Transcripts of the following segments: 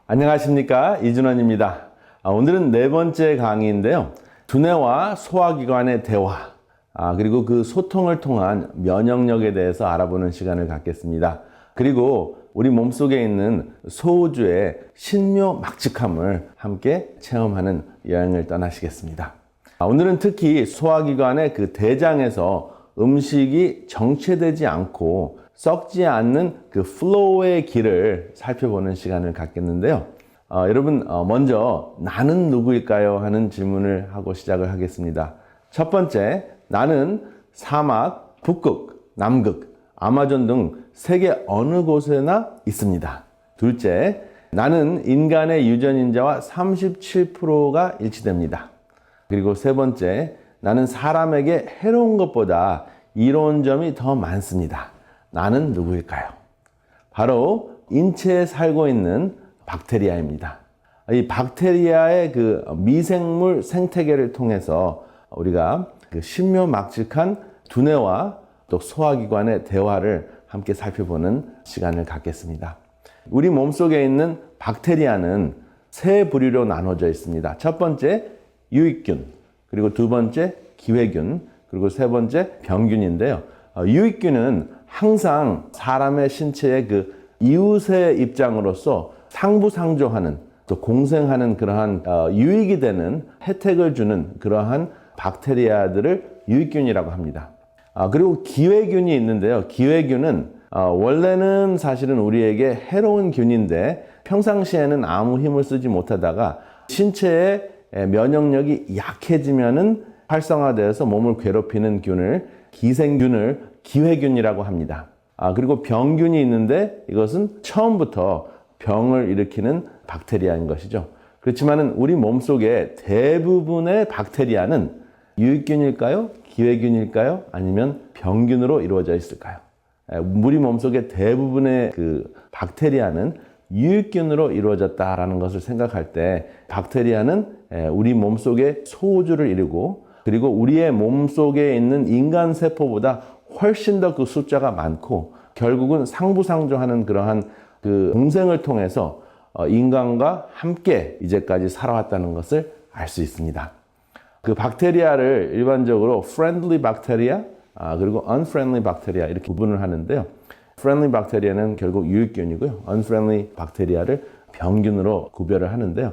안녕하십니까, 이준원입니다. 오늘은 네 번째 강의인데요. 두뇌와 소화기관의 대화, 그리고 그 소통을 통한 면역력에 대해서 알아보는 시간을 갖겠습니다. 그리고 우리 몸속에 있는 소우주의 신묘막측함을 함께 체험하는 여행을 떠나시겠습니다. 오늘은 특히 소화기관의 그 대장에서 음식이 정체되지 않고 썩지 않는 그 플로우의 길을 살펴보는 시간을 갖겠는데요. 여러분, 먼저 나는 누구일까요? 하는 질문을 하고 시작을 하겠습니다. 첫 번째, 나는 사막, 북극, 남극, 아마존 등 세계 어느 곳에나 있습니다. 둘째, 나는 인간의 유전인자와 37%가 일치됩니다. 그리고 세 번째, 나는 사람에게 해로운 것보다 이로운 점이 더 많습니다. 나는 누구일까요? 바로 인체에 살고 있는 박테리아입니다. 이 박테리아의 그 미생물 생태계를 통해서 우리가 그 신묘막측한 두뇌와 또 소화기관의 대화를 함께 살펴보는 시간을 갖겠습니다. 우리 몸속에 있는 박테리아는 세 부류로 나눠져 있습니다. 첫 번째, 유익균, 그리고 두 번째, 기회균, 그리고 세 번째, 병균인데요. 유익균은 항상 사람의 신체의 그 이웃의 입장으로서 상부상조하는, 또 공생하는 그러한 유익이 되는 혜택을 주는 그러한 박테리아들을 유익균이라고 합니다. 그리고 기회균이 있는데요. 기회균은 원래는 사실은 우리에게 해로운 균인데 평상시에는 아무 힘을 쓰지 못하다가 신체의 면역력이 약해지면은 활성화되어서 몸을 괴롭히는 균을, 기생균을 기회균이라고 합니다. 그리고 병균이 있는데 이것은 처음부터 병을 일으키는 박테리아인 것이죠. 그렇지만은 우리 몸속의 대부분의 박테리아는 유익균일까요? 기회균일까요? 아니면 병균으로 이루어져 있을까요? 우리 몸속의 대부분의 그 박테리아는 유익균으로 이루어졌다라는 것을 생각할 때 박테리아는 우리 몸속의 소우주를 이루고, 그리고 우리의 몸속에 있는 인간 세포보다 훨씬 더 그 숫자가 많고, 결국은 상부상조하는 그러한 그 공생을 통해서 인간과 함께 이제까지 살아왔다는 것을 알 수 있습니다. 그 박테리아를 일반적으로 friendly bacteria, 그리고 unfriendly bacteria 이렇게 구분을 하는데요. friendly bacteria는 결국 유익균이고요. unfriendly bacteria를 병균으로 구별을 하는데요.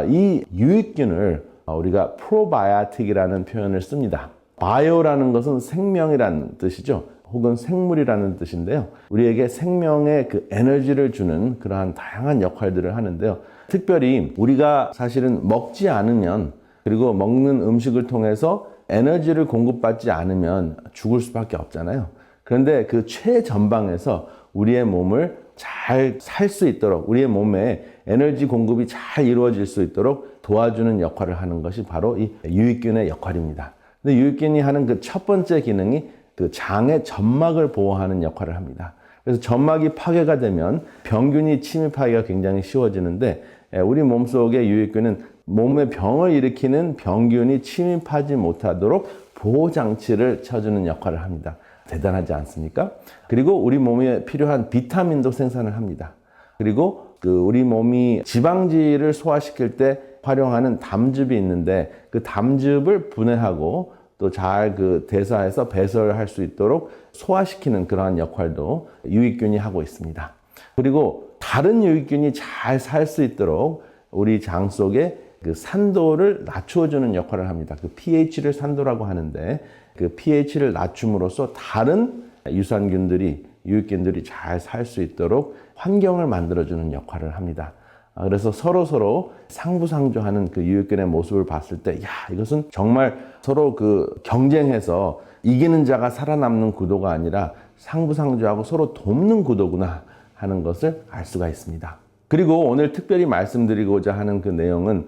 이 유익균을 우리가 probiotic이라는 표현을 씁니다. bio라는 것은 생명이라는 뜻이죠. 혹은 생물이라는 뜻인데요. 우리에게 생명의 그 에너지를 주는 그러한 다양한 역할들을 하는데요. 특별히 우리가 사실은 먹지 않으면, 그리고 먹는 음식을 통해서 에너지를 공급받지 않으면 죽을 수밖에 없잖아요. 그런데 그 최전방에서 우리의 몸을 잘 살 수 있도록, 우리의 몸에 에너지 공급이 잘 이루어질 수 있도록 도와주는 역할을 하는 것이 바로 이 유익균의 역할입니다. 근데 유익균이 하는 그 첫 번째 기능이 그 장의 점막을 보호하는 역할을 합니다. 그래서 점막이 파괴가 되면 병균이 침입하기가 굉장히 쉬워지는데, 우리 몸속의 유익균은 몸에 병을 일으키는 병균이 침입하지 못하도록 보호장치를 쳐주는 역할을 합니다. 대단하지 않습니까? 그리고 우리 몸에 필요한 비타민도 생산을 합니다. 그리고 우리 몸이 지방질을 소화시킬 때 활용하는 담즙이 있는데, 그 담즙을 분해하고 또 잘 그 대사해서 배설할 수 있도록 소화시키는 그러한 역할도 유익균이 하고 있습니다. 그리고 다른 유익균이 잘 살 수 있도록 우리 장 속에 그 산도를 낮춰주는 역할을 합니다. 그 pH를 산도라고 하는데, 그 pH를 낮춤으로써 다른 유산균들이, 유익균들이 잘 살 수 있도록 환경을 만들어주는 역할을 합니다. 그래서 서로 상부상조하는 그 유익균의 모습을 봤을 때, 이것은 정말 서로 그 경쟁해서 이기는 자가 살아남는 구도가 아니라 상부상조하고 서로 돕는 구도구나 하는 것을 알 수가 있습니다. 그리고 오늘 특별히 말씀드리고자 하는 그 내용은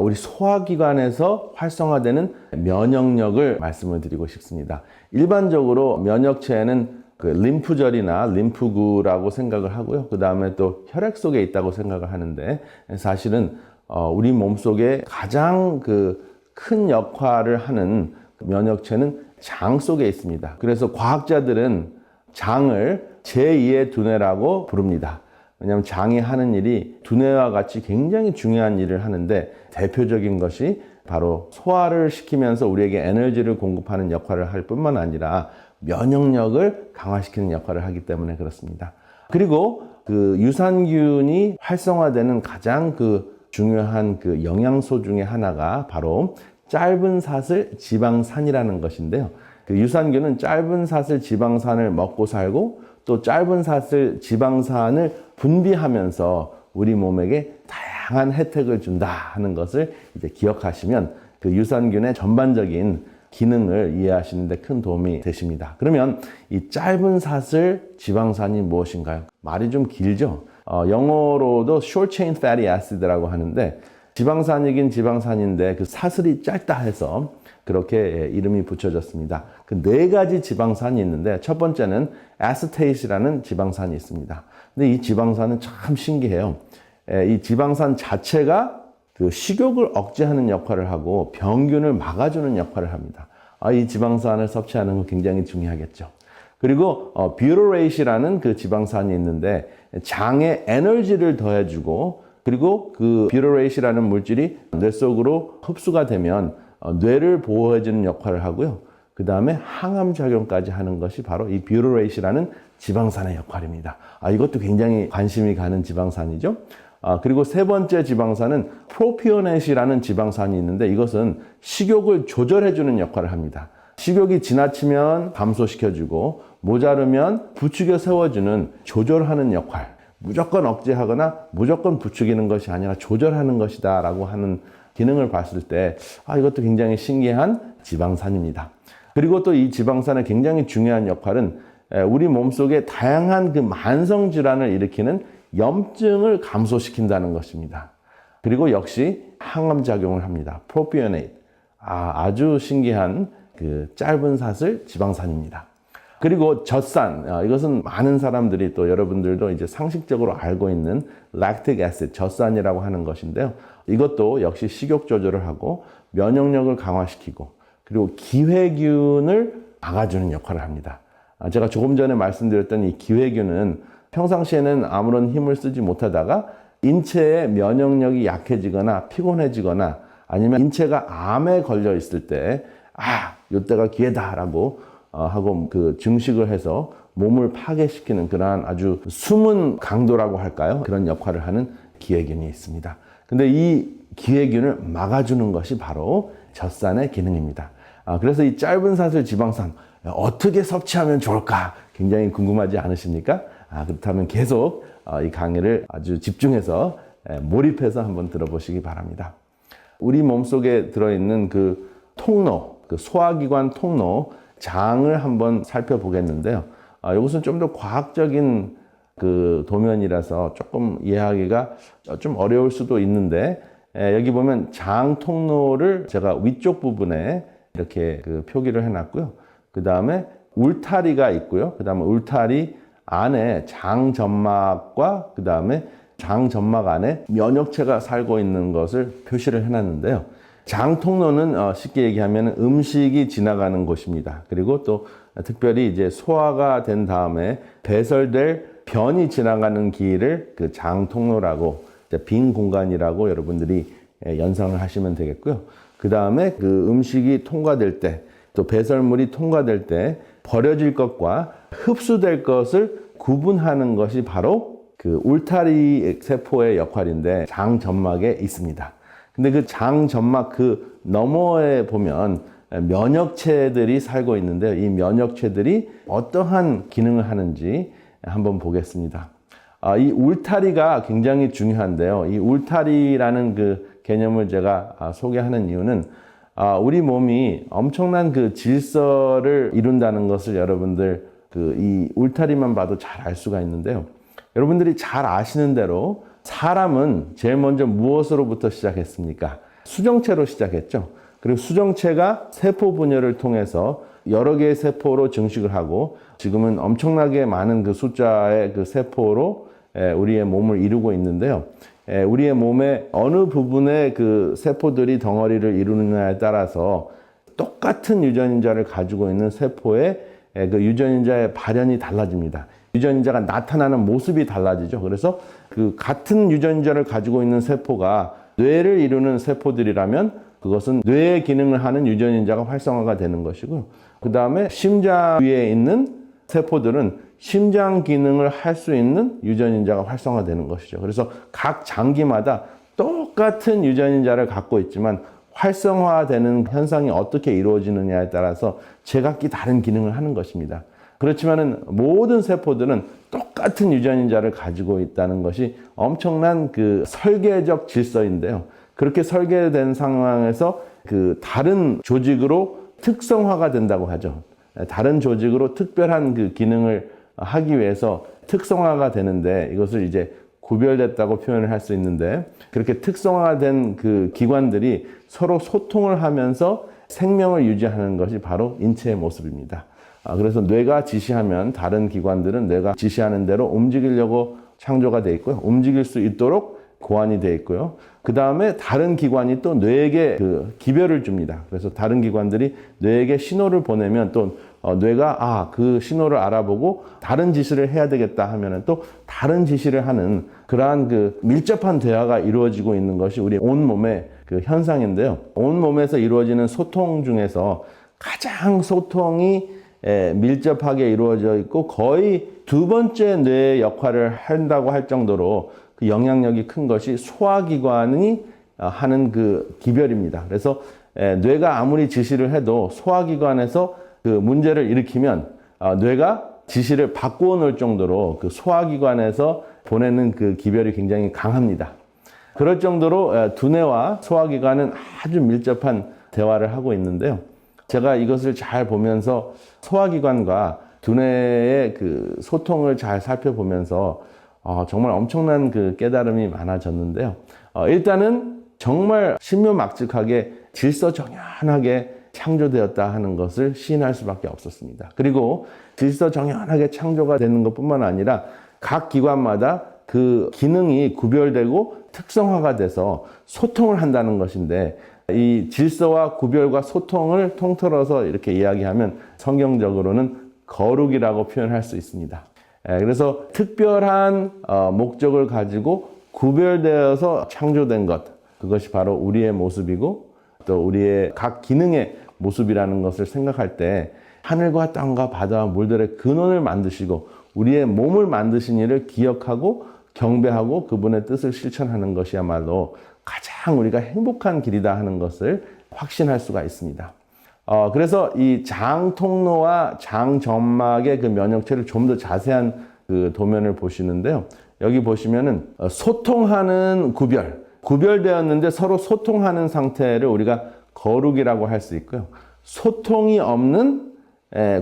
우리 소화기관에서 활성화되는 면역력을 말씀을 드리고 싶습니다. 일반적으로 면역체에는 그 림프절이나 림프구라고 생각을 하고요. 그 다음에 또 혈액 속에 있다고 생각을 하는데, 사실은 우리 몸속에 가장 그 큰 역할을 하는 면역체는 장 속에 있습니다. 그래서 과학자들은 장을 제2의 두뇌라고 부릅니다. 왜냐하면 장이 하는 일이 두뇌와 같이 굉장히 중요한 일을 하는데 대표적인 것이 바로 소화를 시키면서 우리에게 에너지를 공급하는 역할을 할 뿐만 아니라 면역력을 강화시키는 역할을 하기 때문에 그렇습니다. 그리고 그 유산균이 활성화되는 가장 중요한 영양소 중에 하나가 바로 짧은 사슬 지방산이라는 것인데요. 그 유산균은 짧은 사슬 지방산을 먹고 살고 또 짧은 사슬 지방산을 분비하면서 우리 몸에게 다양한 혜택을 준다 하는 것을 이제 기억하시면 그 유산균의 전반적인 기능을 이해하시는 데 큰 도움이 되십니다. 그러면 이 짧은 사슬 지방산이 무엇인가요? 말이 좀 길죠? 영어로도 short chain fatty acid라고 하는데 지방산이긴 지방산인데 그 사슬이 짧다 해서 그렇게 이름이 붙여졌습니다. 그 4가지 지방산이 있는데 첫 번째는 아세테이스라는 지방산이 있습니다. 근데 이 지방산은 참 신기해요. 이 지방산 자체가 그 식욕을 억제하는 역할을 하고 병균을 막아주는 역할을 합니다. 이 지방산을 섭취하는 건 굉장히 중요하겠죠. 그리고 뷰러레이시라는 그 지방산이 있는데 장에 에너지를 더해주고 그리고 그 뷰러레이시라는 물질이 뇌 속으로 흡수가 되면 뇌를 보호해주는 역할을 하고요. 그 다음에 항암 작용까지 하는 것이 바로 이 뷰러레이시라는 지방산의 역할입니다. 이것도 굉장히 관심이 가는 지방산이죠. 그리고 세 번째 지방산은 프로피오넷이라는 지방산이 있는데 이것은 식욕을 조절해주는 역할을 합니다. 식욕이 지나치면 감소시켜주고 모자르면 부추겨 세워주는 조절하는 역할. 무조건 억제하거나 무조건 부추기는 것이 아니라 조절하는 것이다 라고 하는 기능을 봤을 때 이것도 굉장히 신기한 지방산입니다. 그리고 또 이 지방산의 굉장히 중요한 역할은 우리 몸속에 다양한 그 만성 질환을 일으키는 염증을 감소시킨다는 것입니다. 그리고 역시 항암 작용을 합니다. 프로피오네이트. 아주 신기한 그 짧은 사슬 지방산입니다. 그리고 젖산, 이것은 많은 사람들이 또 여러분들도 이제 상식적으로 알고 있는 락틱 애시드, 젖산이라고 하는 것인데요. 이것도 역시 식욕 조절을 하고 면역력을 강화시키고 그리고 기회균을 막아주는 역할을 합니다. 제가 조금 전에 말씀드렸던 이 기회균은 평상시에는 아무런 힘을 쓰지 못하다가 인체의 면역력이 약해지거나 피곤해지거나 아니면 인체가 암에 걸려 있을 때 이때가 기회다라고 하고 그 증식을 해서 몸을 파괴시키는 그러한 아주 숨은 강도라고 할까요? 그런 역할을 하는 기회균이 있습니다. 근데 이 기회균을 막아주는 것이 바로 젖산의 기능입니다. 그래서 이 짧은 사슬 지방산 어떻게 섭취하면 좋을까? 굉장히 궁금하지 않으십니까? 그렇다면 계속 이 강의를 아주 집중해서 몰입해서 한번 들어보시기 바랍니다. 우리 몸속에 들어있는 그 통로, 그 소화기관 통로, 장을 한번 살펴보겠는데요. 이것은 좀 더 과학적인 그 도면이라서 조금 이해하기가 좀 어려울 수도 있는데 여기 보면 장 통로를 제가 위쪽 부분에 이렇게 그 표기를 해놨고요. 그 다음에 울타리가 있고요. 그 다음에 울타리 안에 장점막과 그 다음에 장점막 안에 면역체가 살고 있는 것을 표시를 해놨는데요. 장 통로는 쉽게 얘기하면 음식이 지나가는 곳입니다. 그리고 또 특별히 이제 소화가 된 다음에 배설될 변이 지나가는 길을 그 장 통로라고 빈 공간이라고 여러분들이 연상을 하시면 되겠고요. 그 다음에 그 음식이 통과될 때 또 배설물이 통과될 때 버려질 것과 흡수될 것을 구분하는 것이 바로 그 울타리 세포의 역할인데 장점막에 있습니다. 근데 그 장점막 그 너머에 보면 면역체들이 살고 있는데요. 이 면역체들이 어떠한 기능을 하는지 한번 보겠습니다. 이 울타리가 굉장히 중요한데요. 이 울타리라는 그 개념을 제가 소개하는 이유는 우리 몸이 엄청난 그 질서를 이룬다는 것을 여러분들 이 울타리만 봐도 잘 알 수가 있는데요. 여러분들이 잘 아시는 대로 사람은 제일 먼저 무엇으로부터 시작했습니까? 수정체로 시작했죠. 그리고 수정체가 세포 분열을 통해서 여러 개의 세포로 증식을 하고 지금은 엄청나게 많은 그 숫자의 그 세포로 우리의 몸을 이루고 있는데요. 우리의 몸의 어느 부분에 그 세포들이 덩어리를 이루느냐에 따라서 똑같은 유전자를 가지고 있는 세포의 그 유전인자의 발현이 달라집니다. 유전인자가 나타나는 모습이 달라지죠. 그래서 그 같은 유전인자를 가지고 있는 세포가 뇌를 이루는 세포들이라면 그것은 뇌의 기능을 하는 유전인자가 활성화가 되는 것이고요. 그 다음에 심장 위에 있는 세포들은 심장 기능을 할 수 있는 유전인자가 활성화되는 것이죠. 그래서 각 장기마다 똑같은 유전인자를 갖고 있지만 활성화되는 현상이 어떻게 이루어지느냐에 따라서 제각기 다른 기능을 하는 것입니다. 그렇지만은 모든 세포들은 똑같은 유전인자를 가지고 있다는 것이 엄청난 그 설계적 질서인데요. 그렇게 설계된 상황에서 그 다른 조직으로 특성화가 된다고 하죠. 다른 조직으로 특별한 그 기능을 하기 위해서 특성화가 되는데 이것을 이제 구별됐다고 표현을 할 수 있는데 그렇게 특성화된 그 기관들이 서로 소통을 하면서 생명을 유지하는 것이 바로 인체의 모습입니다. 그래서 뇌가 지시하면 다른 기관들은 뇌가 지시하는 대로 움직이려고 창조가 되어 있고요. 움직일 수 있도록 고안이 되어 있고요. 그 다음에 다른 기관이 또 뇌에게 그 기별을 줍니다. 그래서 다른 기관들이 뇌에게 신호를 보내면 또 뇌가 그 신호를 알아보고 다른 지시를 해야 되겠다 하면은 또 다른 지시를 하는 그러한 그 밀접한 대화가 이루어지고 있는 것이 우리 온몸의 그 현상인데요. 온몸에서 이루어지는 소통 중에서 가장 소통이 밀접하게 이루어져 있고 거의 두 번째 뇌의 역할을 한다고 할 정도로 그 영향력이 큰 것이 소화기관이 하는 그 기별입니다. 그래서 뇌가 아무리 지시를 해도 소화기관에서 그 문제를 일으키면 뇌가 지시를 바꾸어 놓을 정도로 그 소화기관에서 보내는 그 기별이 굉장히 강합니다. 그럴 정도로 두뇌와 소화기관은 아주 밀접한 대화를 하고 있는데요. 제가 이것을 잘 보면서 소화기관과 두뇌의 그 소통을 잘 살펴보면서 정말 엄청난 그 깨달음이 많아졌는데요. 일단은 정말 신묘막측하게 질서정연하게 창조되었다 하는 것을 시인할 수밖에 없었습니다. 그리고 질서정연하게 창조가 되는 것뿐만 아니라 각 기관마다 그 기능이 구별되고 특성화가 돼서 소통을 한다는 것인데 이 질서와 구별과 소통을 통틀어서 이렇게 이야기하면 성경적으로는 거룩이라고 표현할 수 있습니다. 그래서 특별한 목적을 가지고 구별되어서 창조된 것, 그것이 바로 우리의 모습이고 또 우리의 각 기능의 모습이라는 것을 생각할 때 하늘과 땅과 바다와 물들의 근원을 만드시고 우리의 몸을 만드신 이를 기억하고 경배하고 그분의 뜻을 실천하는 것이야말로 가장 우리가 행복한 길이다 하는 것을 확신할 수가 있습니다. 그래서 이 장통로와 장점막의 그 면역체를 좀 더 자세한 그 도면을 보시는데요. 여기 보시면은 소통하는 구별되었는데 서로 소통하는 상태를 우리가 거룩이라고 할 수 있고요. 소통이 없는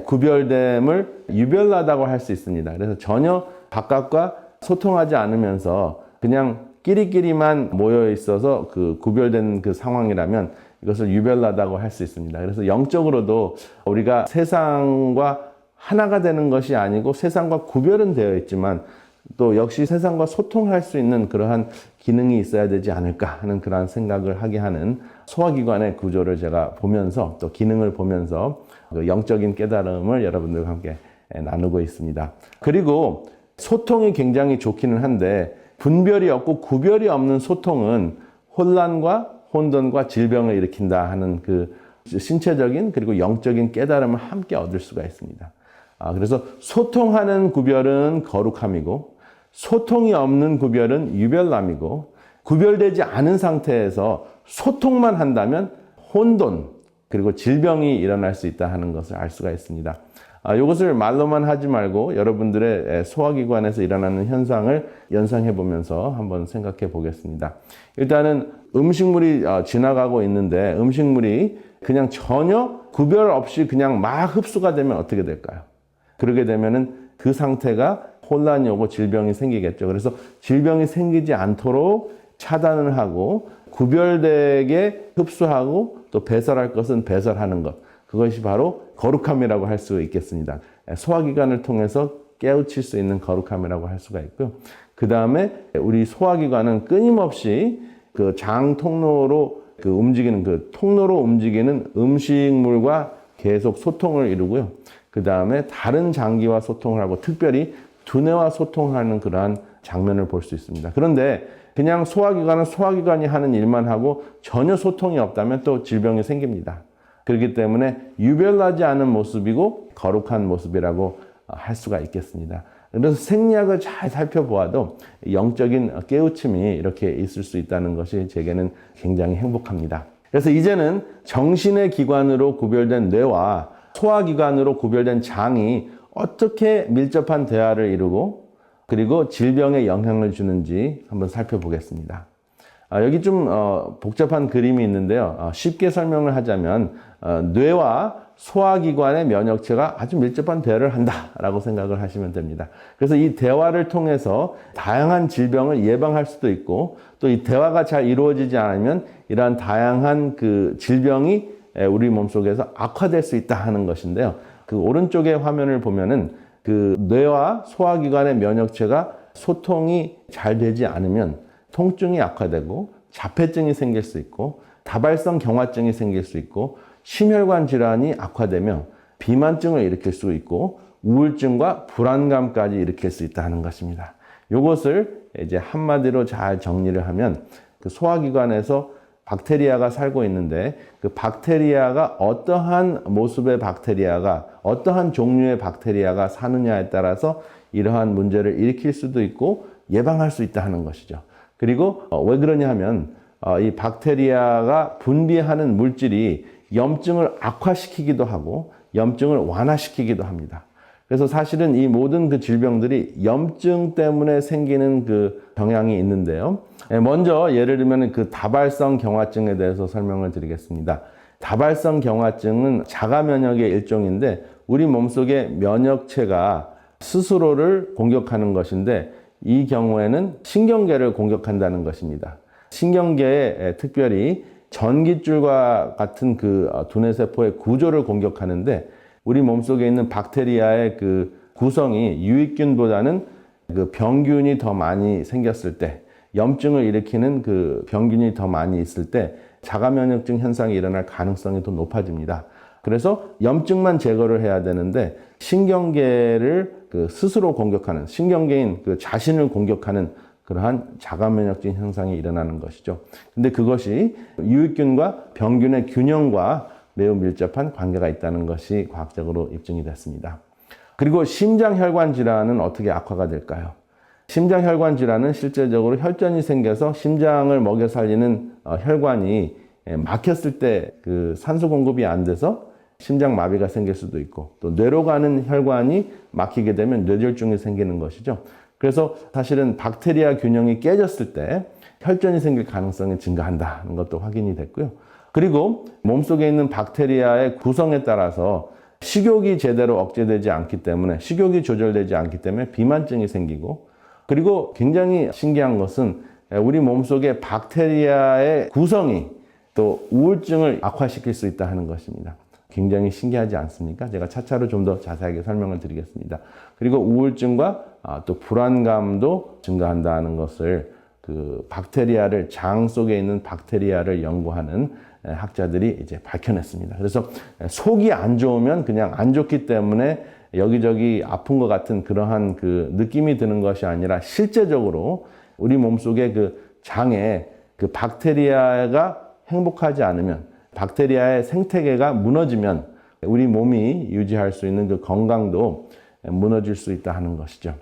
구별됨을 유별나다고 할 수 있습니다. 그래서 전혀 바깥과 소통하지 않으면서 그냥 끼리끼리만 모여 있어서 그 구별된 그 상황이라면 이것을 유별나다고 할 수 있습니다. 그래서 영적으로도 우리가 세상과 하나가 되는 것이 아니고 세상과 구별은 되어 있지만 또 역시 세상과 소통할 수 있는 그러한 기능이 있어야 되지 않을까 하는 그러한 생각을 하게 하는 소화기관의 구조를 제가 보면서 또 기능을 보면서 그 영적인 깨달음을 여러분들과 함께 나누고 있습니다. 그리고 소통이 굉장히 좋기는 한데 분별이 없고 구별이 없는 소통은 혼란과 혼돈과 질병을 일으킨다 하는 그 신체적인 그리고 영적인 깨달음을 함께 얻을 수가 있습니다. 그래서 소통하는 구별은 거룩함이고 소통이 없는 구별은 유별남이고 구별되지 않은 상태에서 소통만 한다면 혼돈 그리고 질병이 일어날 수 있다 하는 것을 알 수가 있습니다. 이것을 말로만 하지 말고 여러분들의 소화기관에서 일어나는 현상을 연상해 보면서 한번 생각해 보겠습니다. 일단은 음식물이 지나가고 있는데 음식물이 그냥 전혀 구별 없이 그냥 막 흡수가 되면 어떻게 될까요? 그러게 되면은 그 상태가 혼란이 오고 질병이 생기겠죠. 그래서 질병이 생기지 않도록 차단을 하고 구별되게 흡수하고 또 배설할 것은 배설하는 것. 그것이 바로 거룩함이라고 할 수 있겠습니다. 소화기관을 통해서 깨우칠 수 있는 거룩함이라고 할 수가 있고요. 그 다음에 우리 소화기관은 끊임없이 그 장 통로로 그 통로로 움직이는 음식물과 계속 소통을 이루고요. 그 다음에 다른 장기와 소통을 하고 특별히 두뇌와 소통하는 그러한 장면을 볼 수 있습니다. 그런데 그냥 소화기관은 소화기관이 하는 일만 하고 전혀 소통이 없다면 또 질병이 생깁니다. 그렇기 때문에 유별나지 않은 모습이고 거룩한 모습이라고 할 수가 있겠습니다. 그래서 생리학을 잘 살펴보아도 영적인 깨우침이 이렇게 있을 수 있다는 것이 제게는 굉장히 행복합니다. 그래서 이제는 정신의 기관으로 구별된 뇌와 소화기관으로 구별된 장이 어떻게 밀접한 대화를 이루고 그리고 질병에 영향을 주는지 한번 살펴보겠습니다. 여기 좀 복잡한 그림이 있는데요. 쉽게 설명을 하자면 뇌와 소화기관의 면역체가 아주 밀접한 대화를 한다라고 생각을 하시면 됩니다. 그래서 이 대화를 통해서 다양한 질병을 예방할 수도 있고 또 이 대화가 잘 이루어지지 않으면 이러한 다양한 그 질병이 우리 몸속에서 악화될 수 있다 하는 것인데요. 그 오른쪽의 화면을 보면은 그 뇌와 소화기관의 면역체가 소통이 잘 되지 않으면 통증이 악화되고 자폐증이 생길 수 있고 다발성 경화증이 생길 수 있고 심혈관 질환이 악화되며 비만증을 일으킬 수 있고 우울증과 불안감까지 일으킬 수 있다는 것입니다. 이것을 이제 한마디로 잘 정리를 하면 그 소화기관에서 박테리아가 살고 있는데 그 박테리아가 어떠한 모습의 박테리아가 어떠한 종류의 박테리아가 사느냐에 따라서 이러한 문제를 일으킬 수도 있고 예방할 수 있다 하는 것이죠. 그리고 왜 그러냐 하면 이 박테리아가 분비하는 물질이 염증을 악화시키기도 하고 염증을 완화시키기도 합니다. 그래서 사실은 이 모든 그 질병들이 염증 때문에 생기는 그 경향이 있는데요. 먼저 예를 들면 그 다발성 경화증에 대해서 설명을 드리겠습니다. 다발성 경화증은 자가 면역의 일종인데 우리 몸속의 면역체가 스스로를 공격하는 것인데 이 경우에는 신경계를 공격한다는 것입니다. 신경계에 특별히 전깃줄과 같은 그 두뇌세포의 구조를 공격하는데 우리 몸속에 있는 박테리아의 그 구성이 유익균보다는 그 병균이 더 많이 생겼을 때, 염증을 일으키는 그 병균이 더 많이 있을 때 자가면역증 현상이 일어날 가능성이 더 높아집니다. 그래서 염증만 제거를 해야 되는데 신경계를 그 스스로 공격하는, 신경계인 그 자신을 공격하는 그러한 자가면역증 현상이 일어나는 것이죠. 근데 그것이 유익균과 병균의 균형과 매우 밀접한 관계가 있다는 것이 과학적으로 입증이 됐습니다. 그리고 심장혈관 질환은 어떻게 악화가 될까요? 심장혈관 질환은 실제적으로 혈전이 생겨서 심장을 먹여 살리는 혈관이 막혔을 때 그 산소 공급이 안 돼서 심장마비가 생길 수도 있고 또 뇌로 가는 혈관이 막히게 되면 뇌졸중이 생기는 것이죠. 그래서 사실은 박테리아 균형이 깨졌을 때 혈전이 생길 가능성이 증가한다는 것도 확인이 됐고요. 그리고 몸속에 있는 박테리아의 구성에 따라서 식욕이 제대로 억제되지 않기 때문에 식욕이 조절되지 않기 때문에 비만증이 생기고 그리고 굉장히 신기한 것은 우리 몸속의 박테리아의 구성이 또 우울증을 악화시킬 수 있다 하는 것입니다. 굉장히 신기하지 않습니까? 제가 차차로 좀 더 자세하게 설명을 드리겠습니다. 그리고 우울증과 또 불안감도 증가한다는 것을 그 박테리아를 장 속에 있는 박테리아를 연구하는 학자들이 이제 밝혀냈습니다. 그래서 속이 안 좋으면 그냥 안 좋기 때문에 여기저기 아픈 것 같은 그러한 그 느낌이 드는 것이 아니라 실제적으로 우리 몸속의 그 장에 그 박테리아가 행복하지 않으면 박테리아의 생태계가 무너지면 우리 몸이 유지할 수 있는 그 건강도 무너질 수 있다 하는 것이죠.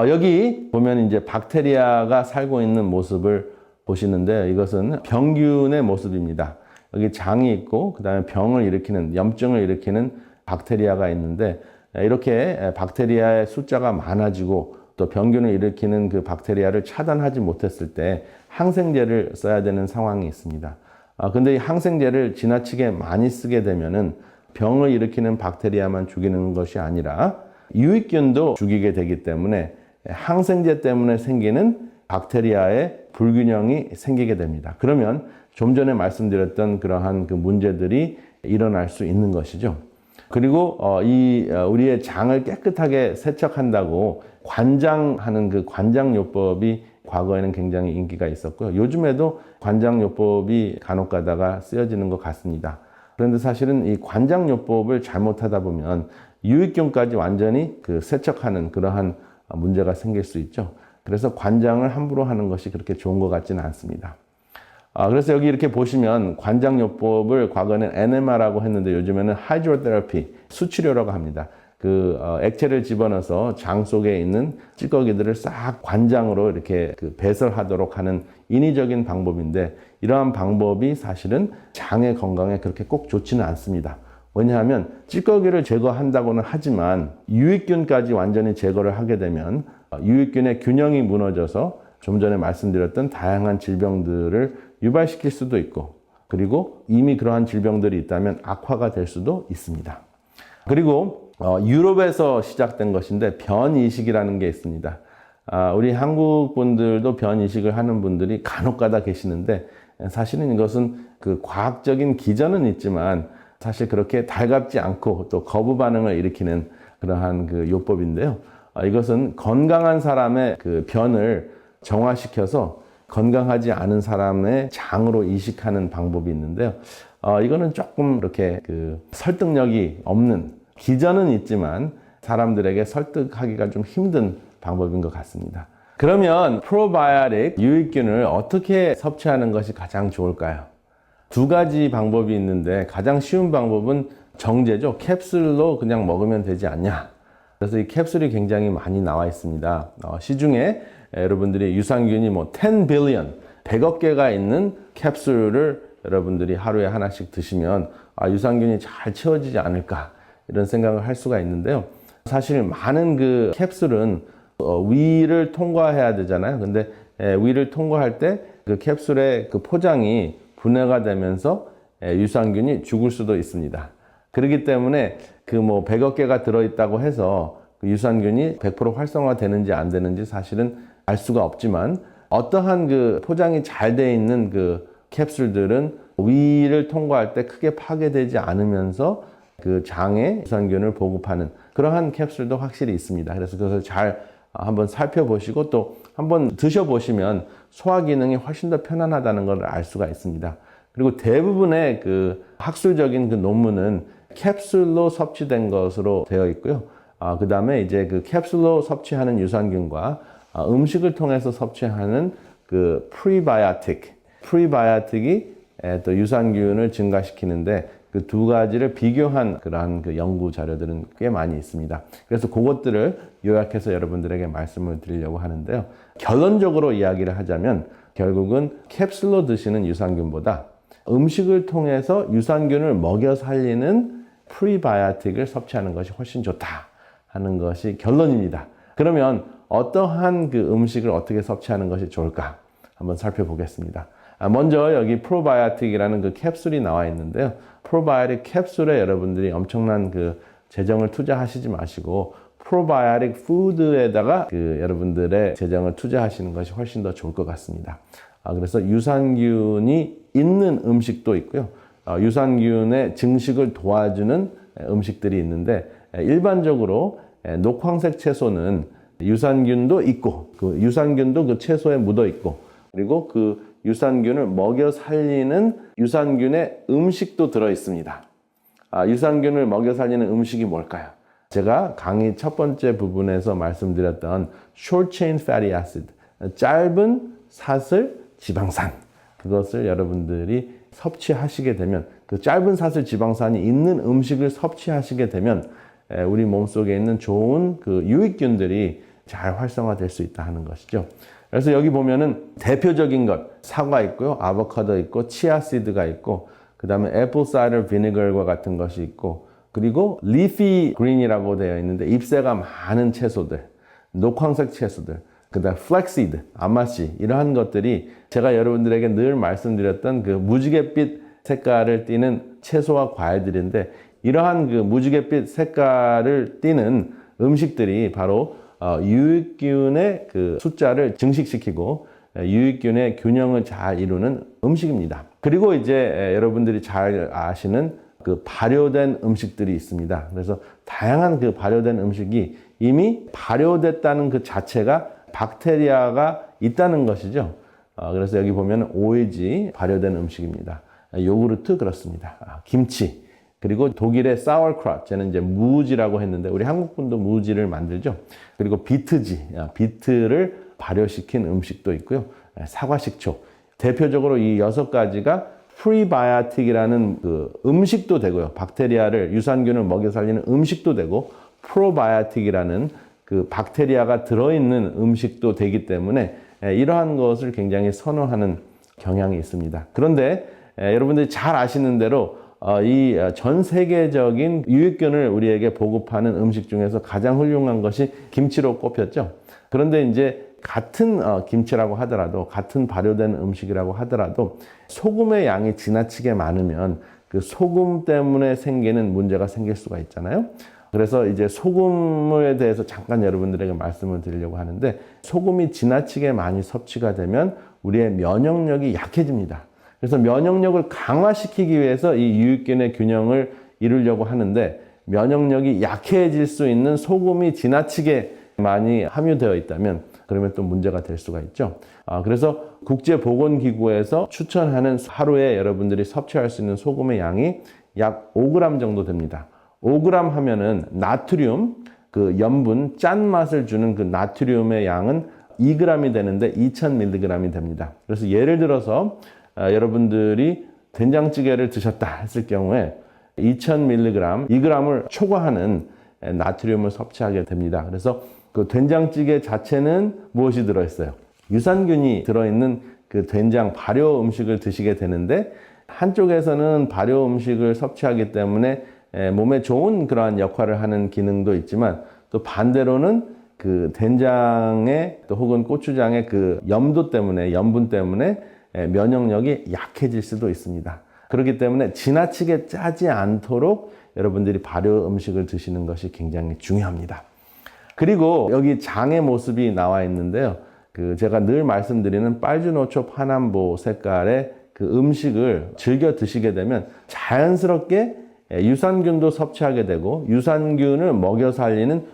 여기 보면 이제 박테리아가 살고 있는 모습을 보시는데 이것은 병균의 모습입니다. 여기 장이 있고 그 다음에 병을 일으키는 염증을 일으키는 박테리아가 있는데 이렇게 박테리아의 숫자가 많아지고 또 병균을 일으키는 그 박테리아를 차단하지 못했을 때 항생제를 써야 되는 상황이 있습니다. 근데 이 항생제를 지나치게 많이 쓰게 되면은 병을 일으키는 박테리아만 죽이는 것이 아니라 유익균도 죽이게 되기 때문에 항생제 때문에 생기는 박테리아의 불균형이 생기게 됩니다. 그러면 좀 전에 말씀드렸던 그러한 그 문제들이 일어날 수 있는 것이죠. 그리고 우리의 장을 깨끗하게 세척한다고 관장하는 그 관장요법이 과거에는 굉장히 인기가 있었고요. 요즘에도 관장요법이 간혹 가다가 쓰여지는 것 같습니다. 그런데 사실은 이 관장요법을 잘못하다 보면 유익균까지 완전히 세척하는 그러한 문제가 생길 수 있죠. 그래서 관장을 함부로 하는 것이 그렇게 좋은 것 같지는 않습니다. 그래서 여기 이렇게 보시면 관장요법을 과거에는 에네마라고 했는데 요즘에는 하이드로테라피, 수치료라고 합니다. 액체를 집어넣어서 장 속에 있는 찌꺼기들을 싹 관장으로 이렇게 배설하도록 하는 인위적인 방법인데, 이러한 방법이 사실은 장의 건강에 그렇게 꼭 좋지는 않습니다. 왜냐하면 찌꺼기를 제거한다고는 하지만 유익균까지 완전히 제거를 하게 되면 유익균의 균형이 무너져서 좀 전에 말씀드렸던 다양한 질병들을 유발시킬 수도 있고, 그리고 이미 그러한 질병들이 있다면 악화가 될 수도 있습니다. 그리고 유럽에서 시작된 것인데 변이식이라는 게 있습니다. 우리 한국 분들도 변이식을 하는 분들이 간혹가다 계시는데, 사실은 이것은 과학적인 기전은 있지만 사실 그렇게 달갑지 않고 또 거부 반응을 일으키는 그러한 요법인데요. 이것은 건강한 사람의 변을 정화시켜서 건강하지 않은 사람의 장으로 이식하는 방법이 있는데요. 이거는 조금 이렇게 설득력이 없는, 기전은 있지만 사람들에게 설득하기가 좀 힘든 방법인 것 같습니다. 그러면 프로바이오틱 유익균을 어떻게 섭취하는 것이 가장 좋을까요? 두 가지 방법이 있는데 가장 쉬운 방법은 정제죠. 캡슐로 그냥 먹으면 되지 않냐. 그래서 이 캡슐이 굉장히 많이 나와 있습니다. 시중에 여러분들이 유산균이 10 빌리언, 100억 개가 있는 캡슐을 여러분들이 하루에 하나씩 드시면 유산균이 잘 채워지지 않을까, 이런 생각을 할 수가 있는데요. 사실 많은 캡슐은 위를 통과해야 되잖아요. 근데 위를 통과할 때 캡슐의 포장이 분해가 되면서 유산균이 죽을 수도 있습니다. 그렇기 때문에 100억 개가 들어있다고 해서 유산균이 100% 활성화되는지 안 되는지 사실은 알 수가 없지만, 어떠한 포장이 잘 돼 있는 캡슐들은 위를 통과할 때 크게 파괴되지 않으면서 장에 유산균을 보급하는 그러한 캡슐도 확실히 있습니다. 그래서 그것을 잘 한번 살펴보시고 또 한번 드셔보시면 소화 기능이 훨씬 더 편안하다는 걸 알 수가 있습니다. 그리고 대부분의 학술적인 논문은 캡슐로 섭취된 것으로 되어 있고요. 그 다음에 이제 캡슐로 섭취하는 유산균과 음식을 통해서 섭취하는 프리바이오틱이 또 유산균을 증가시키는데 두 가지를 비교한 그러한 연구 자료들은 꽤 많이 있습니다. 그래서 그것들을 요약해서 여러분들에게 말씀을 드리려고 하는데요. 결론적으로 이야기를 하자면 결국은 캡슐로 드시는 유산균보다 음식을 통해서 유산균을 먹여 살리는 프리바이오틱을 섭취하는 것이 훨씬 좋다 하는 것이 결론입니다. 그러면 어떠한 음식을 어떻게 섭취하는 것이 좋을까 한번 살펴보겠습니다. 먼저 여기 프로바이오틱이라는 캡슐이 나와 있는데요. 프로바이오틱 캡슐에 여러분들이 엄청난 재정을 투자하시지 마시고 프로바이오틱 푸드에다가 여러분들의 재정을 투자하시는 것이 훨씬 더 좋을 것 같습니다. 그래서 유산균이 있는 음식도 있고요. 유산균의 증식을 도와주는 음식들이 있는데, 일반적으로 녹황색 채소는 유산균도 있고 유산균도 채소에 묻어 있고, 그리고 유산균을 먹여 살리는 유산균의 음식도 들어 있습니다. 유산균을 먹여 살리는 음식이 뭘까요? 제가 강의 첫 번째 부분에서 말씀드렸던 short chain fatty acid, 짧은 사슬 지방산, 그것을 여러분들이 섭취하시게 되면, 짧은 사슬 지방산이 있는 음식을 섭취하시게 되면 우리 몸속에 있는 좋은 유익균들이 잘 활성화될 수 있다 하는 것이죠. 그래서 여기 보면은 대표적인 것, 사과 있고요, 아보카도 있고, 치아씨드가 있고, 그 다음에 애플 사이더 비니거와 같은 것이 있고, 그리고 리피 그린이라고 되어 있는데 잎새가 많은 채소들, 녹황색 채소들, 그 다음 플렉시드, 아마씨, 이러한 것들이 제가 여러분들에게 늘 말씀드렸던 무지갯빛 색깔을 띠는 채소와 과일들인데, 이러한 무지갯빛 색깔을 띠는 음식들이 바로 유익균의 숫자를 증식시키고 유익균의 균형을 잘 이루는 음식입니다. 그리고 이제 여러분들이 잘 아시는 발효된 음식들이 있습니다. 그래서 다양한 발효된 음식이 이미 발효됐다는 자체가 박테리아가 있다는 것이죠. 그래서 여기 보면 OEG 발효된 음식입니다. 요구르트 그렇습니다. 김치, 그리고 독일의 sauerkraut, 쟤는 이제 무지라고 했는데 우리 한국 분도 무지를 만들죠. 그리고 비트지, 비트를 발효시킨 음식도 있고요. 사과 식초. 대표적으로 이 6가지가 프리바이오틱이라는 그 음식도 되고요. 박테리아를, 유산균을 먹여 살리는 음식도 되고, 프로바이오틱이라는 그 박테리아가 들어있는 음식도 되기 때문에 이러한 것을 굉장히 선호하는 경향이 있습니다. 그런데 여러분들이 잘 아시는 대로 이 전 세계적인 유익균을 우리에게 보급하는 음식 중에서 가장 훌륭한 것이 김치로 꼽혔죠. 그런데 이제 같은 김치라고 하더라도, 같은 발효된 음식이라고 하더라도 소금의 양이 지나치게 많으면 그 소금 때문에 생기는 문제가 생길 수가 있잖아요. 그래서 이제 소금에 대해서 잠깐 여러분들에게 말씀을 드리려고 하는데, 소금이 지나치게 많이 섭취가 되면 우리의 면역력이 약해집니다. 그래서 면역력을 강화시키기 위해서 이 유익균의 균형을 이루려고 하는데, 면역력이 약해질 수 있는 소금이 지나치게 많이 함유되어 있다면 그러면 또 문제가 될 수가 있죠. 그래서 국제보건기구에서 추천하는 하루에 여러분들이 섭취할 수 있는 소금의 양이 약 5g 정도 됩니다. 5g 하면은 나트륨, 그 염분, 짠맛을 주는 그 나트륨의 양은 2g이 되는데 2000mg이 됩니다. 그래서 예를 들어서 여러분들이 된장찌개를 드셨다 했을 경우에 2000mg, 2g을 초과하는 나트륨을 섭취하게 됩니다. 그래서 그 된장찌개 자체는 무엇이 들어있어요? 유산균이 들어있는 그 된장 발효 음식을 드시게 되는데, 한쪽에서는 발효 음식을 섭취하기 때문에 몸에 좋은 그러한 역할을 하는 기능도 있지만, 또 반대로는 그 된장의 또 혹은 고추장의 그 염도 때문에, 염분 때문에 면역력이 약해질 수도 있습니다. 그렇기 때문에 지나치게 짜지 않도록 여러분들이 발효 음식을 드시는 것이 굉장히 중요합니다. 그리고 여기 장의 모습이 나와 있는데요. 그 제가 늘 말씀드리는 빨주노초 파남보 색깔의 그 음식을 즐겨 드시게 되면 자연스럽게 유산균도 섭취하게 되고, 유산균을 먹여 살리는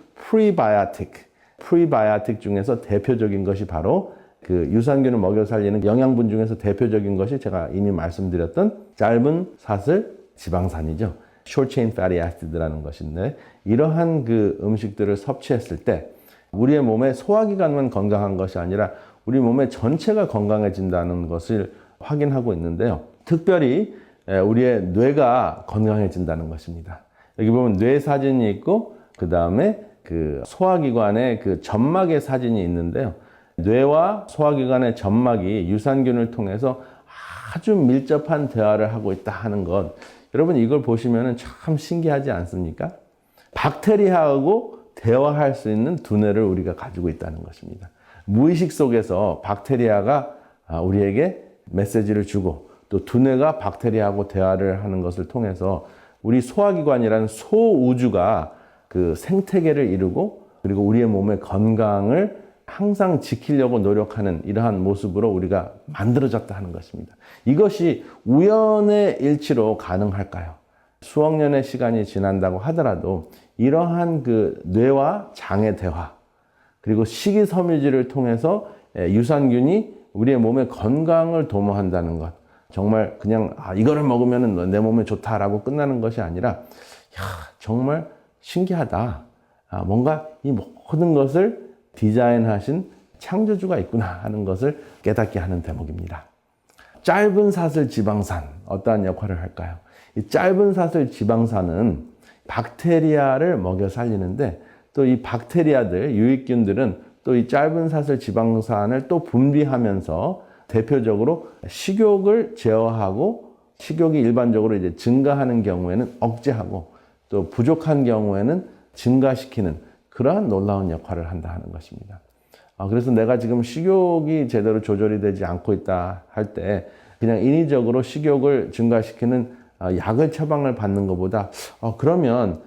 프리바이오틱 중에서 대표적인 것이 바로 그 유산균을 먹여 살리는 영양분 중에서 대표적인 것이 제가 이미 말씀드렸던 짧은 사슬 지방산이죠. short chain fatty acid라는 것인데, 이러한 그 음식들을 섭취했을 때 우리의 몸의 소화기관만 건강한 것이 아니라 우리 몸의 전체가 건강해진다는 것을 확인하고 있는데요. 특별히 우리의 뇌가 건강해진다는 것입니다. 여기 보면 뇌 사진이 있고, 그 다음에 그 소화기관의 그 점막의 사진이 있는데요. 뇌와 소화기관의 점막이 유산균을 통해서 아주 밀접한 대화를 하고 있다 하는 것, 여러분 이걸 보시면 참 신기하지 않습니까? 박테리아하고 대화할 수 있는 두뇌를 우리가 가지고 있다는 것입니다. 무의식 속에서 박테리아가 우리에게 메시지를 주고, 또 두뇌가 박테리아하고 대화를 하는 것을 통해서 우리 소화기관이라는 소우주가 그 생태계를 이루고, 그리고 우리의 몸의 건강을 항상 지키려고 노력하는 이러한 모습으로 우리가 만들어졌다 하는 것입니다. 이것이 우연의 일치로 가능할까요? 수억 년의 시간이 지난다고 하더라도 이러한 그 뇌와 장의 대화, 그리고 식이섬유질을 통해서 유산균이 우리의 몸의 건강을 도모한다는 것, 정말 그냥 이거를 먹으면 내 몸에 좋다라고 끝나는 것이 아니라, 정말 신기하다, 뭔가 이 모든 것을 디자인하신 창조주가 있구나 하는 것을 깨닫게 하는 대목입니다. 짧은 사슬 지방산, 어떠한 역할을 할까요? 이 짧은 사슬 지방산은 박테리아를 먹여 살리는데, 또 이 박테리아들, 유익균들은 또 이 짧은 사슬 지방산을 또 분비하면서 대표적으로 식욕을 제어하고, 식욕이 일반적으로 이제 증가하는 경우에는 억제하고, 또 부족한 경우에는 증가시키는 그러한 놀라운 역할을 한다 하는 것입니다. 그래서 내가 지금 식욕이 제대로 조절이 되지 않고 있다 할 때 그냥 인위적으로 식욕을 증가시키는 약을 처방을 받는 것보다 그러면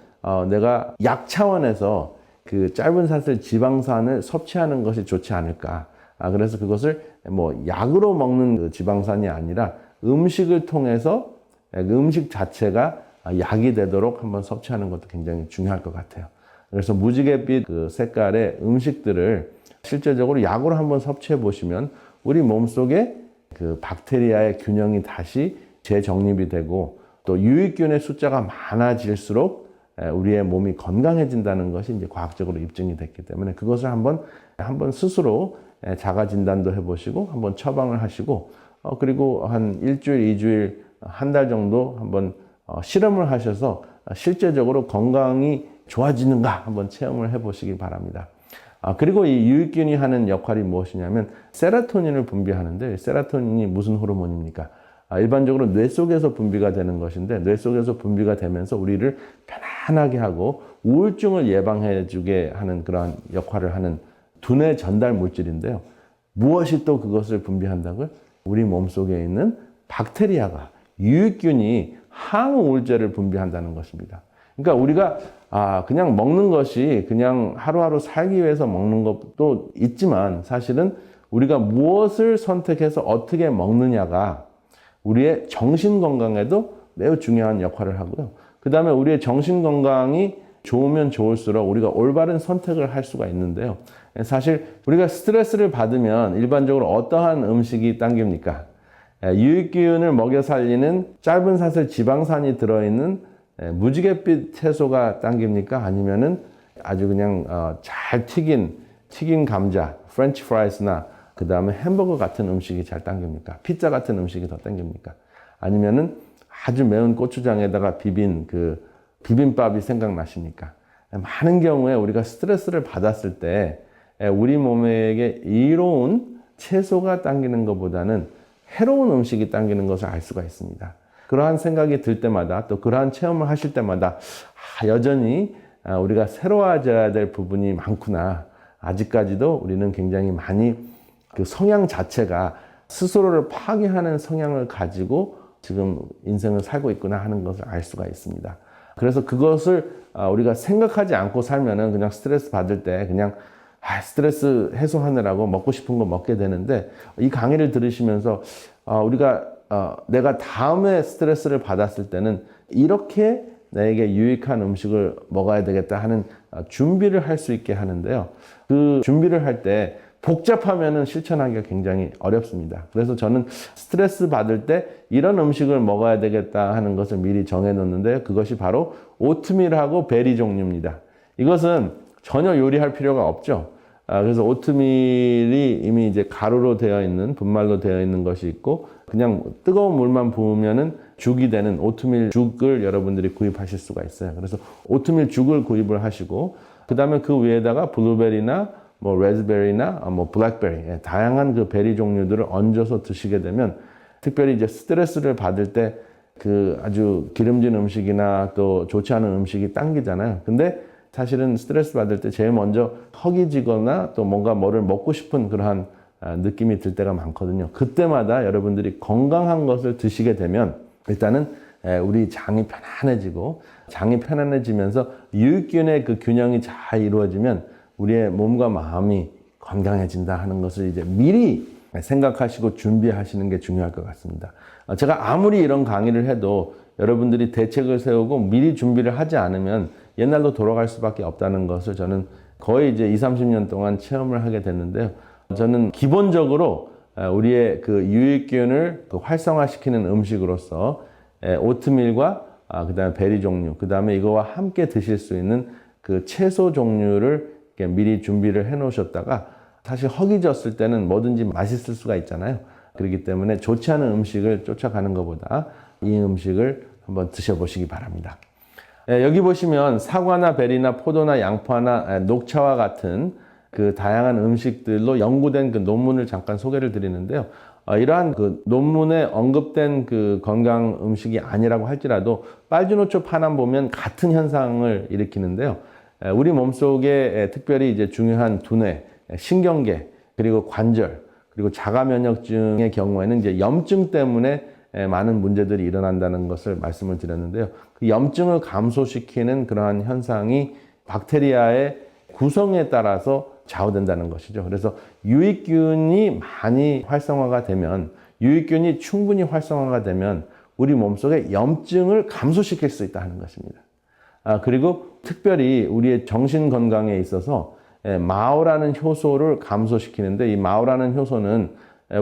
내가 약 차원에서 그 짧은 사슬 지방산을 섭취하는 것이 좋지 않을까. 그래서 그것을 뭐 약으로 먹는 그 지방산이 아니라 음식을 통해서 그 음식 자체가 약이 되도록 한번 섭취하는 것도 굉장히 중요할 것 같아요. 그래서 무지갯빛 그 색깔의 음식들을 실제적으로 약으로 한번 섭취해 보시면 우리 몸속에 그 박테리아의 균형이 다시 재정립이 되고 또 유익균의 숫자가 많아질수록 우리의 몸이 건강해진다는 것이 이제 과학적으로 입증이 됐기 때문에 그것을 한번 스스로 자가 진단도 해보시고 한번 처방을 하시고 그리고 한 일주일, 이주일, 한 달 정도 한번 실험을 하셔서 실제적으로 건강이 좋아지는가 한번 체험을 해보시기 바랍니다. 그리고 이 유익균이 하는 역할이 무엇이냐면 세로토닌을 분비하는데 세로토닌이 무슨 호르몬입니까? 일반적으로 뇌 속에서 분비가 되는 것인데 뇌 속에서 분비가 되면서 우리를 편안하게 하고 우울증을 예방해 주게 하는 그러한 역할을 하는 두뇌 전달 물질인데요. 무엇이 또 그것을 분비한다고요? 우리 몸속에 있는 박테리아가 유익균이 항우울제를 분비한다는 것입니다. 그러니까 우리가 그냥 먹는 것이 그냥 하루하루 살기 위해서 먹는 것도 있지만 사실은 우리가 무엇을 선택해서 어떻게 먹느냐가 우리의 정신 건강에도 매우 중요한 역할을 하고요. 그 다음에 우리의 정신 건강이 좋으면 좋을수록 우리가 올바른 선택을 할 수가 있는데요. 사실 우리가 스트레스를 받으면 일반적으로 어떠한 음식이 당깁니까? 유익균을 먹여 살리는 짧은 사슬 지방산이 들어있는 무지갯빛 채소가 당깁니까? 아니면은 아주 그냥 잘 튀긴 감자, 프렌치 프라이스나 그 다음에 햄버거 같은 음식이 잘 당깁니까? 피자 같은 음식이 더 당깁니까? 아니면은 아주 매운 고추장에다가 비빈 그 비빔밥이 생각나십니까? 많은 경우에 우리가 스트레스를 받았을 때 우리 몸에게 이로운 채소가 당기는 것보다는 해로운 음식이 당기는 것을 알 수가 있습니다. 그러한 생각이 들 때마다 또 그러한 체험을 하실 때마다 여전히 우리가 새로워져야 될 부분이 많구나. 아직까지도 우리는 굉장히 많이 그 성향 자체가 스스로를 파괴하는 성향을 가지고 지금 인생을 살고 있구나 하는 것을 알 수가 있습니다. 그래서 그것을 우리가 생각하지 않고 살면은 그냥 스트레스 받을 때 그냥 스트레스 해소하느라고 먹고 싶은 거 먹게 되는데 이 강의를 들으시면서 우리가 내가 다음에 스트레스를 받았을 때는 이렇게 나에게 유익한 음식을 먹어야 되겠다 하는 준비를 할 수 있게 하는데요. 그 준비를 할 때 복잡하면은 실천하기가 굉장히 어렵습니다. 그래서 저는 스트레스 받을 때 이런 음식을 먹어야 되겠다 하는 것을 미리 정해 놓는데 그것이 바로 오트밀하고 베리 종류입니다. 이것은 전혀 요리할 필요가 없죠. 그래서 오트밀이 이미 이제 가루로 되어 있는, 분말로 되어 있는 것이 있고 그냥 뜨거운 물만 부으면은 죽이 되는 오트밀 죽을 여러분들이 구입하실 수가 있어요. 그래서 오트밀 죽을 구입을 하시고 그 다음에 그 위에다가 블루베리나 뭐 레즈베리나 뭐 블랙베리 다양한 그 베리 종류들을 얹어서 드시게 되면 특별히 이제 스트레스를 받을 때 그 아주 기름진 음식이나 또 좋지 않은 음식이 당기잖아요. 근데 사실은 스트레스 받을 때 제일 먼저 허기지거나 또 뭔가 뭐를 먹고 싶은 그러한 느낌이 들 때가 많거든요. 그때마다 여러분들이 건강한 것을 드시게 되면 일단은 우리 장이 편안해지고 장이 편안해지면서 유익균의 그 균형이 잘 이루어지면 우리의 몸과 마음이 건강해진다 하는 것을 이제 미리 생각하시고 준비하시는 게 중요할 것 같습니다. 제가 아무리 이런 강의를 해도 여러분들이 대책을 세우고 미리 준비를 하지 않으면 옛날로 돌아갈 수밖에 없다는 것을 저는 거의 이제 20, 30년 동안 체험을 하게 됐는데요. 저는 기본적으로 우리의 그 유익균을 활성화시키는 음식으로서 오트밀과 그 다음에 베리 종류, 그 다음에 이거와 함께 드실 수 있는 그 채소 종류를 미리 준비를 해 놓으셨다가 사실 허기졌을 때는 뭐든지 맛있을 수가 있잖아요. 그렇기 때문에 좋지 않은 음식을 쫓아가는 것보다 이 음식을 한번 드셔보시기 바랍니다. 여기 보시면 사과나 베리나 포도나 양파나 녹차와 같은 그 다양한 음식들로 연구된 그 논문을 잠깐 소개를 드리는데요. 이러한 그 논문에 언급된 그 건강 음식이 아니라고 할지라도 빨주노초 파남 보면 같은 현상을 일으키는데요. 우리 몸속에 특별히 이제 중요한 두뇌, 신경계, 그리고 관절, 그리고 자가 면역증의 경우에는 이제 염증 때문에 많은 문제들이 일어난다는 것을 말씀을 드렸는데요. 그 염증을 감소시키는 그러한 현상이 박테리아의 구성에 따라서 좌우된다는 것이죠. 그래서 유익균이 많이 활성화가 되면, 유익균이 충분히 활성화가 되면 우리 몸속에 염증을 감소시킬 수 있다는 것입니다. 그리고 특별히 우리의 정신 건강에 있어서 마오라는 효소를 감소시키는데, 이 마오라는 효소는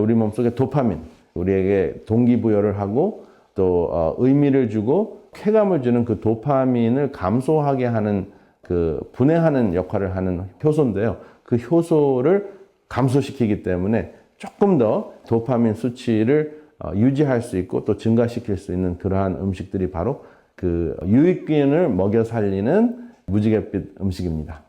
우리 몸속에 도파민, 우리에게 동기부여를 하고 또 의미를 주고 쾌감을 주는 그 도파민을 감소하게 하는 그 분해하는 역할을 하는 효소인데요. 그 효소를 감소시키기 때문에 조금 더 도파민 수치를 유지할 수 있고 또 증가시킬 수 있는 그러한 음식들이 바로 그 유익균을 먹여 살리는 무지갯빛 음식입니다.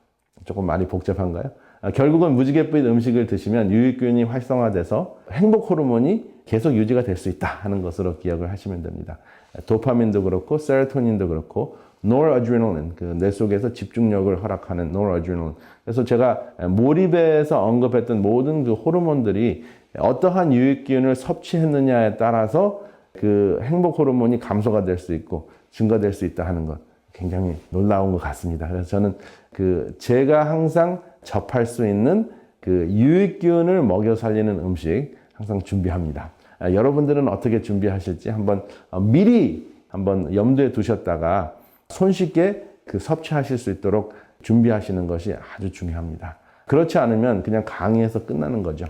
조금 많이 복잡한가요? 결국은 무지갯빛 음식을 드시면 유익균이 활성화돼서 행복 호르몬이 계속 유지가 될 수 있다 하는 것으로 기억을 하시면 됩니다. 도파민도 그렇고 세로토닌도 그렇고 노르아드레날린, 그 뇌 속에서 집중력을 허락하는 노르아드레날린. 그래서 제가 몰입에서 언급했던 모든 그 호르몬들이 어떠한 유익균을 섭취했느냐에 따라서 그 행복 호르몬이 감소가 될 수 있고 증가될 수 있다 하는 것 굉장히 놀라운 것 같습니다. 그래서 저는 그 제가 항상 접할 수 있는 그 유익균을 먹여 살리는 음식 항상 준비합니다. 여러분들은 어떻게 준비하실지 한번 미리 한번 염두에 두셨다가 손쉽게 그 섭취하실 수 있도록 준비하시는 것이 아주 중요합니다. 그렇지 않으면 그냥 강의에서 끝나는 거죠.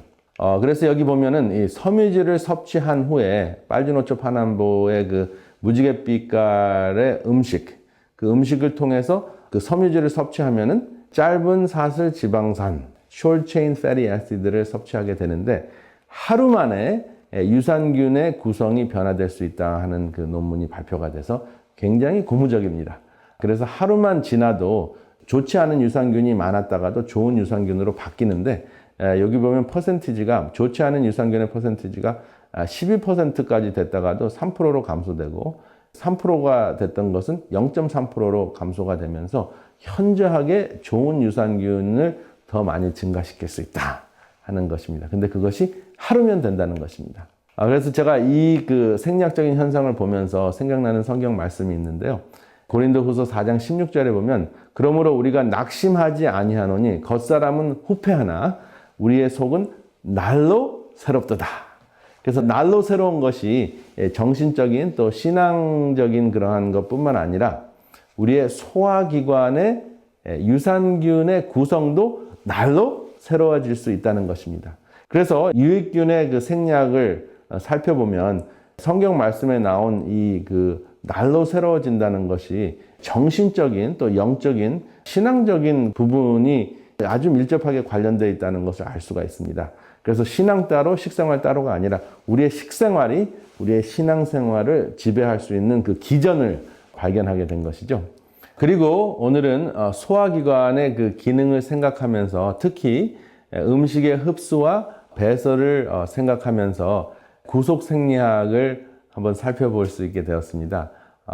그래서 여기 보면은 이 섬유질을 섭취한 후에 빨주노초파남보의 그 무지갯빛깔의 음식, 그 음식을 통해서 그 섬유질을 섭취하면은 짧은 사슬 지방산, short chain fatty acid를 섭취하게 되는데 하루 만에 유산균의 구성이 변화될 수 있다 하는 그 논문이 발표가 돼서 굉장히 고무적입니다. 그래서 하루만 지나도 좋지 않은 유산균이 많았다가도 좋은 유산균으로 바뀌는데 여기 보면 퍼센티지가 좋지 않은 유산균의 퍼센티지가 12%까지 됐다가도 3%로 감소되고 3%가 됐던 것은 0.3%로 감소가 되면서 현저하게 좋은 유산균을 더 많이 증가시킬 수 있다 하는 것입니다. 근데 그것이 하루면 된다는 것입니다. 그래서 제가 이 그 생리학적인 현상을 보면서 생각나는 성경 말씀이 있는데요. 고린도후서 4장 16절에 보면 그러므로 우리가 낙심하지 아니하노니 겉사람은 후패하나 우리의 속은 날로 새롭도다. 그래서 날로 새로운 것이 정신적인 또 신앙적인 그러한 것뿐만 아니라 우리의 소화기관의 유산균의 구성도 날로 새로워질 수 있다는 것입니다. 그래서 유익균의 그 생리학을 살펴보면 성경 말씀에 나온 이 그 날로 새로워진다는 것이 정신적인 또 영적인 신앙적인 부분이 아주 밀접하게 관련되어 있다는 것을 알 수가 있습니다. 그래서 신앙 따로 식생활 따로가 아니라 우리의 식생활이 우리의 신앙생활을 지배할 수 있는 그 기전을 발견하게 된 것이죠. 그리고 오늘은 소화기관의 그 기능을 생각하면서 특히 음식의 흡수와 배설을 생각하면서 구속생리학을 한번 살펴볼 수 있게 되었습니다.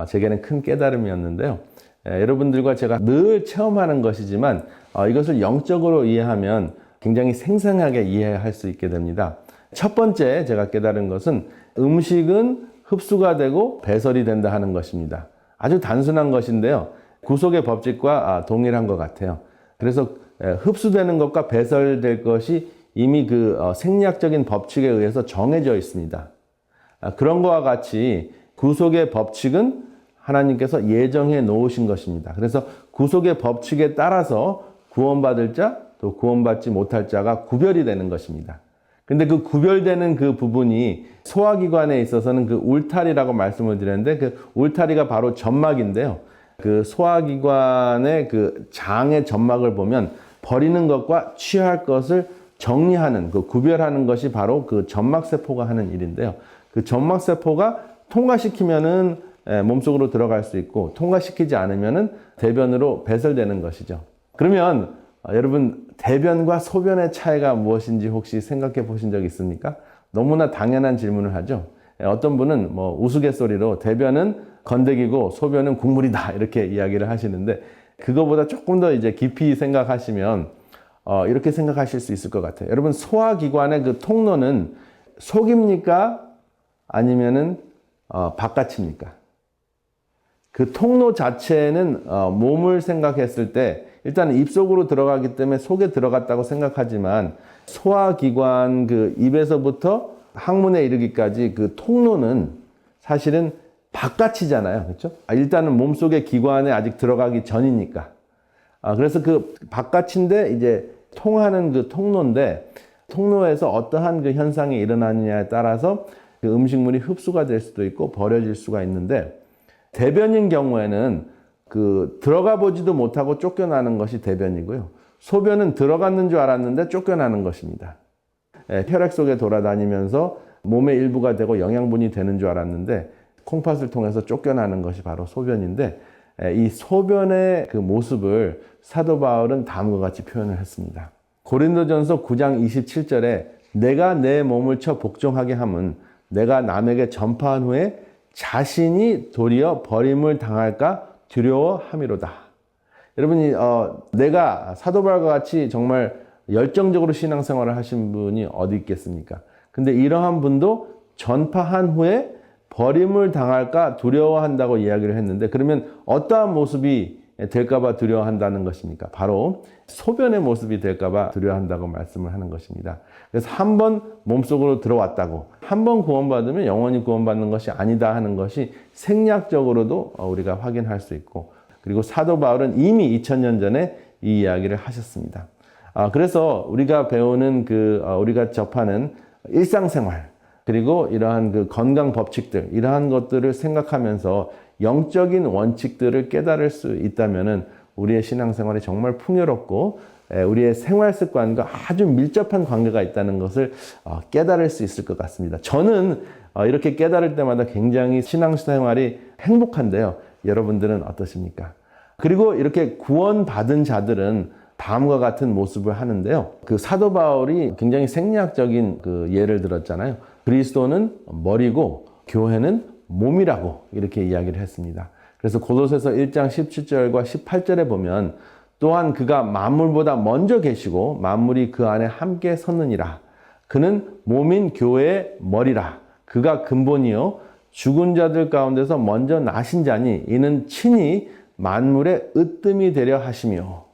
제게는 큰 깨달음이었는데요. 여러분들과 제가 늘 체험하는 것이지만 이것을 영적으로 이해하면 굉장히 생생하게 이해할 수 있게 됩니다. 첫 번째 제가 깨달은 것은 음식은 흡수가 되고 배설이 된다 하는 것입니다. 아주 단순한 것인데요. 구속의 법칙과 동일한 것 같아요. 그래서 흡수되는 것과 배설될 것이 이미 그 생리학적인 법칙에 의해서 정해져 있습니다. 그런 것과 같이 구속의 법칙은 하나님께서 예정해 놓으신 것입니다. 그래서 구속의 법칙에 따라서 구원받을 자, 또 구원받지 못할 자가 구별이 되는 것입니다. 근데 그 구별되는 그 부분이 소화기관에 있어서는 그 울타리라고 말씀을 드렸는데 그 울타리가 바로 점막인데요. 그 소화기관의 그 장의 점막을 보면 버리는 것과 취할 것을 정리하는, 그 구별하는 것이 바로 그 점막세포가 하는 일인데요. 그 점막세포가 통과시키면은 몸속으로 들어갈 수 있고 통과시키지 않으면은 대변으로 배설되는 것이죠. 그러면 여러분 대변과 소변의 차이가 무엇인지 혹시 생각해 보신 적 있습니까? 너무나 당연한 질문을 하죠. 어떤 분은 뭐 우스갯소리로 대변은 건더기고 소변은 국물이다 이렇게 이야기를 하시는데 그거보다 조금 더 이제 깊이 생각하시면 이렇게 생각하실 수 있을 것 같아요. 여러분 소화기관의 그 통로는 속입니까? 아니면은 바깥입니까? 그 통로 자체는 몸을 생각했을 때 일단 입속으로 들어가기 때문에 속에 들어갔다고 생각하지만 소화기관 그 입에서부터 항문에 이르기까지 그 통로는 사실은 바깥이잖아요. 그렇죠? 일단은 몸속의 기관에 아직 들어가기 전이니까. 그래서 그 바깥인데 이제 통하는 그 통로인데 통로에서 어떠한 그 현상이 일어나느냐에 따라서 그 음식물이 흡수가 될 수도 있고 버려질 수가 있는데, 대변인 경우에는 그 들어가 보지도 못하고 쫓겨나는 것이 대변이고요. 소변은 들어갔는 줄 알았는데 쫓겨나는 것입니다. 혈액 속에 돌아다니면서 몸의 일부가 되고 영양분이 되는 줄 알았는데 콩팥을 통해서 쫓겨나는 것이 바로 소변인데, 이 소변의 그 모습을 사도 바울은 다음과 같이 표현을 했습니다. 고린도전서 9장 27절에 내가 내 몸을 쳐 복종하게 함은 내가 남에게 전파한 후에 자신이 도리어 버림을 당할까 두려워함이로다. 여러분이 내가 사도 바울과 같이 정말 열정적으로 신앙생활을 하신 분이 어디 있겠습니까? 근데 이러한 분도 전파한 후에 버림을 당할까 두려워한다고 이야기를 했는데, 그러면 어떠한 모습이 될까봐 두려워한다는 것입니까? 바로 소변의 모습이 될까봐 두려워한다고 말씀을 하는 것입니다. 그래서 한 번 몸속으로 들어왔다고, 한 번 구원받으면 영원히 구원받는 것이 아니다 하는 것이 생략적으로도 우리가 확인할 수 있고, 그리고 사도 바울은 이미 2000년 전에 이 이야기를 하셨습니다. 그래서 우리가 배우는 우리가 접하는 일상생활, 그리고 이러한 그 건강 법칙들, 이러한 것들을 생각하면서 영적인 원칙들을 깨달을 수 있다면은 우리의 신앙생활이 정말 풍요롭고 우리의 생활 습관과 아주 밀접한 관계가 있다는 것을 깨달을 수 있을 것 같습니다. 저는 이렇게 깨달을 때마다 굉장히 신앙생활이 행복한데요. 여러분들은 어떠십니까? 그리고 이렇게 구원받은 자들은 다음과 같은 모습을 하는데요. 그 사도 바울이 굉장히 생리학적인 그 예를 들었잖아요. 그리스도는 머리고 교회는 몸이라고 이렇게 이야기를 했습니다. 그래서 고린도전서 1장 17절과 18절에 보면 또한 그가 만물보다 먼저 계시고 만물이 그 안에 함께 섰느니라. 그는 몸인 교회의 머리라. 그가 근본이요 죽은 자들 가운데서 먼저 나신 자니 이는 친히 만물의 으뜸이 되려 하시며.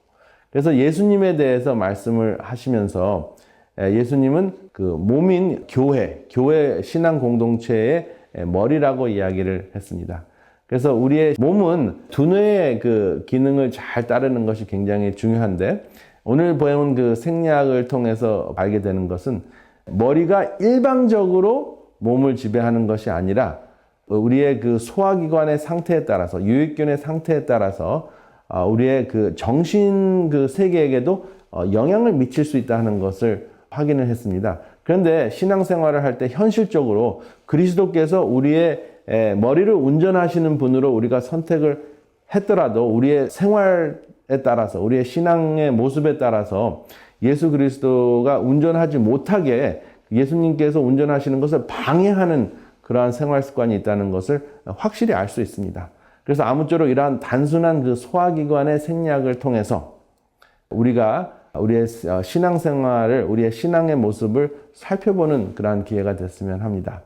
그래서 예수님에 대해서 말씀을 하시면서 예수님은 그 몸인 교회 신앙 공동체의 머리라고 이야기를 했습니다. 그래서 우리의 몸은 두뇌의 그 기능을 잘 따르는 것이 굉장히 중요한데, 오늘 배운 그 생리학을 통해서 알게 되는 것은 머리가 일방적으로 몸을 지배하는 것이 아니라 우리의 그 소화기관의 상태에 따라서, 유익균의 상태에 따라서 우리의 그 정신 그 세계에게도 영향을 미칠 수 있다는 것을 확인을 했습니다. 그런데 신앙생활을 할 때 현실적으로 그리스도께서 우리의 머리를 운전하시는 분으로 우리가 선택을 했더라도 우리의 생활에 따라서, 우리의 신앙의 모습에 따라서 예수 그리스도가 운전하지 못하게 예수님께서 운전하시는 것을 방해하는 그러한 생활 습관이 있다는 것을 확실히 알 수 있습니다. 그래서 아무쪼록 이러한 단순한 그 소화기관의 생리학을 통해서 우리가 우리의 신앙생활을, 우리의 신앙의 모습을 살펴보는 그러한 기회가 됐으면 합니다.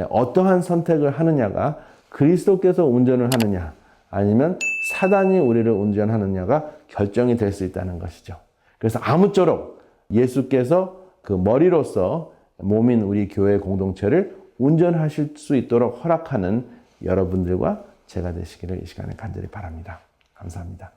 어떠한 선택을 하느냐가 그리스도께서 운전을 하느냐 아니면 사단이 우리를 운전하느냐가 결정이 될 수 있다는 것이죠. 그래서 아무쪼록 예수께서 그 머리로서 몸인 우리 교회 공동체를 운전하실 수 있도록 허락하는 여러분들과 제가 되시기를 이 시간에 간절히 바랍니다. 감사합니다.